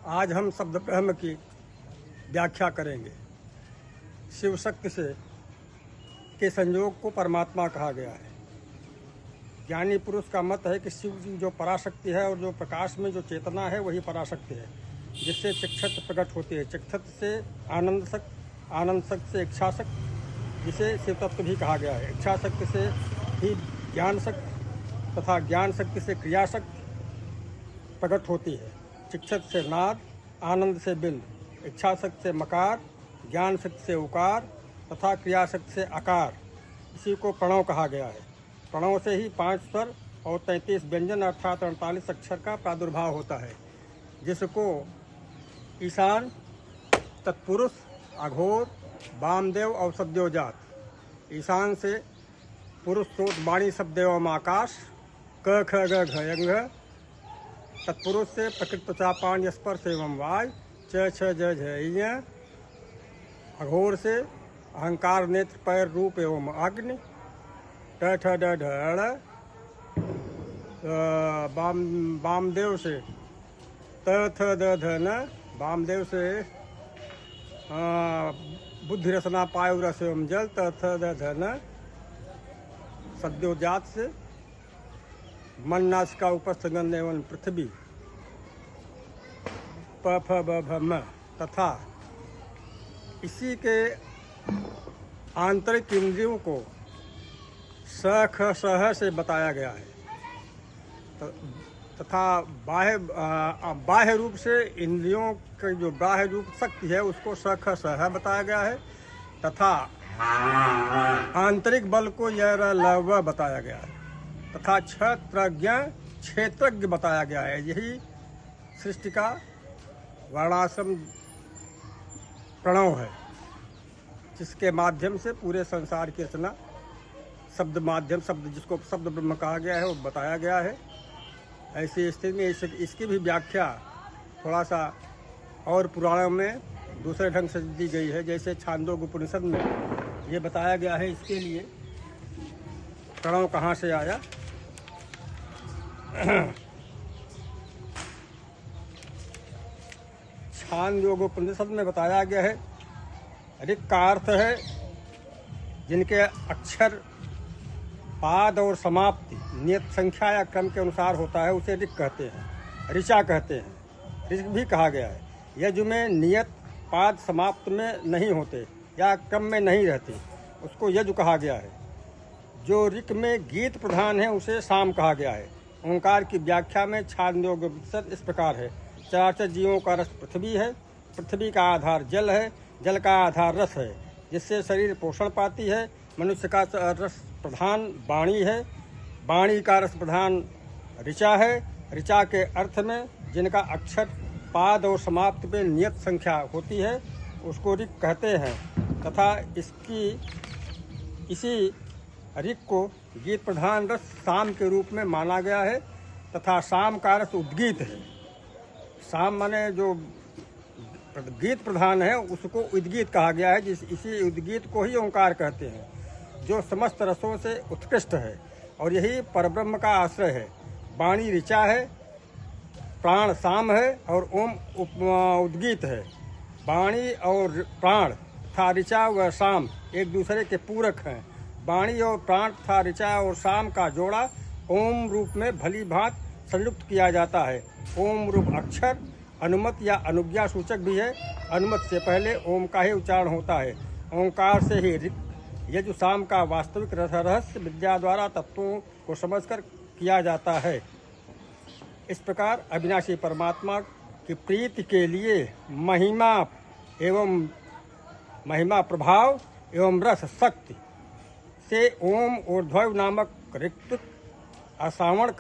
आज हम शब्द ब्रह्म की व्याख्या करेंगे। शिव शक्ति से के संयोग को परमात्मा कहा गया है। ज्ञानी पुरुष का मत है कि शिव जी जो पराशक्ति है और जो प्रकाश में जो चेतना है वही पराशक्ति है, जिससे चिक्षत प्रकट होती है। चिक्षत से आनंद शक्ति, आनंद शक्ति से इच्छा शक्ति, जिसे शिव तत्व भी कहा गया है। इच्छा शक्ति से ही ज्ञान शक्ति तथा ज्ञान शक्ति से क्रिया शक्ति प्रकट होती है। चिक्षत से नाद, आनंद से बिंद, इच्छा शक्ति से मकार, ज्ञान शक्ति से उकार तथा क्रिया शक्ति से आकार। इसी को प्रणव कहा गया है। प्रणव से ही 5 स्वर और 33 व्यंजन अर्थात 48 अक्षर का प्रादुर्भाव होता है, जिसको ईशान, तत्पुरुष, अघोर, वामदेव और सद्योजात। ईशान से पुरुष सोत वाणी शब्देव आकाश, क ख ग घ यंग। तत्पुरुष से प्रकृत त्वचा पान स्पर्श एवं वाय, च छ ज झ य। अघोर से अहंकार नेत्र पैर रूप एवं अग्नि, ट ठ ड ढ ड़। वामदेव से त थ द ध न। वामदेव से बुद्धि रसना पायु रस एवं जल, त थ द ध न। सद्योजात से मन नासिका उपस्थ गंध एवं पृथ्वी, प फ ब भ म। तथा इसी के आंतरिक इंद्रियों को स ख सह से बताया गया है तथा बाह्य रूप से इंद्रियों के जो बाह्य रूप शक्ति है उसको स ख सह बताया गया है तथा आंतरिक बल को यह ल व बताया गया है तथा क्षत्रज्ञ क्षेत्रज्ञ बताया गया है। यही सृष्टि का वर्णाश्रम प्रणव है, जिसके माध्यम से पूरे संसार की रचना शब्द माध्यम, शब्द जिसको शब्द ब्रह्म कहा गया है वो बताया गया है। ऐसी स्थिति में इसकी भी व्याख्या थोड़ा सा और पुराणों में दूसरे ढंग से दी गई है। जैसे छांदोग्य उपनिषद में ये बताया गया है इसके लिए प्रणव कहाँ से आया। छांदोग्य उपनिषद में बताया गया है ऋक् का अर्थ है जिनके अक्षर, पाद और समाप्ति नियत संख्या या क्रम के अनुसार होता है, उसे ऋक् कहते हैं, ऋचा कहते हैं। ऋक् भी कहा गया है यजु में नियत पाद समाप्त में नहीं होते या क्रम में नहीं रहते, उसको यजु कहा गया है। जो ऋक् में गीत प्रधान है उसे साम कहा गया है। ओंकार की व्याख्या में छांदोग्य उपनिषद इस प्रकार है। चराचर जीवों का रस पृथ्वी है, पृथ्वी का आधार जल है, जल का आधार रस है, जिससे शरीर पोषण पाती है। मनुष्य का रस प्रधान वाणी है, वाणी का रस प्रधान ऋचा है। ऋचा के अर्थ में जिनका अक्षर, पाद और समाप्त में नियत संख्या होती है उसको ऋक् कहते हैं तथा इसी ऋक् को गीत प्रधान रस साम के रूप में माना गया है तथा साम का रस उद्गीत है। साम माने जो गीत प्रधान है उसको उद्गीत कहा गया है। इसी उद्गीत को ही ओंकार कहते हैं, जो समस्त रसों से उत्कृष्ट है और यही परब्रह्म का आश्रय है। वाणी ऋचा है, प्राण साम है और ओम उद्गीत है। वाणी और प्राण तथा ऋचा व साम एक दूसरे के पूरक हैं। वाणी और प्राण तथा ऋचा और साम का जोड़ा ओम रूप में भली भांत संयुक्त किया जाता है। ओम रूप अक्षर अनुमत या अनुज्ञा सूचक भी है। अनुमत से पहले ओम का ही उच्चारण होता है। ओंकार से ही यजु साम का वास्तविक रहस्य विद्या द्वारा तत्वों को समझकर किया जाता है। इस प्रकार अविनाशी परमात्मा की प्रीति के लिए महिमा प्रभाव एवं रस शक्ति से ओम ऊर्ध्व नामक ऋत्विक असावण